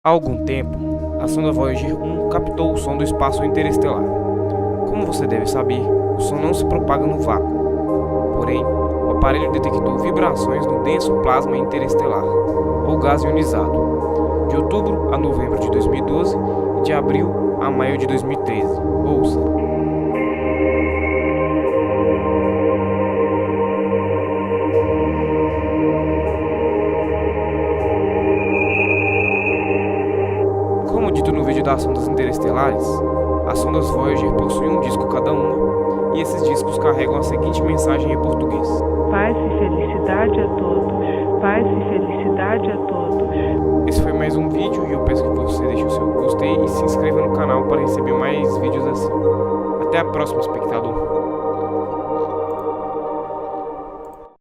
Há algum tempo, a sonda Voyager 1 captou o som do espaço interestelar. Como você deve saber, o som não se propaga no vácuo. Porém, o aparelho detectou vibrações no denso plasma interestelar, ou gás ionizado, de outubro a novembro de 2012 e de abril a maio de 2013. Ouça! Como dito no vídeo das sondas interestelares, as sondas Voyager possuem um disco cada uma, e esses discos carregam a seguinte mensagem em português: Paz e felicidade a todos. Paz e felicidade a todos. Esse foi mais um vídeo e eu peço que você deixe o seu gostei e se inscreva no canal para receber mais vídeos assim. Até a próxima, espectador!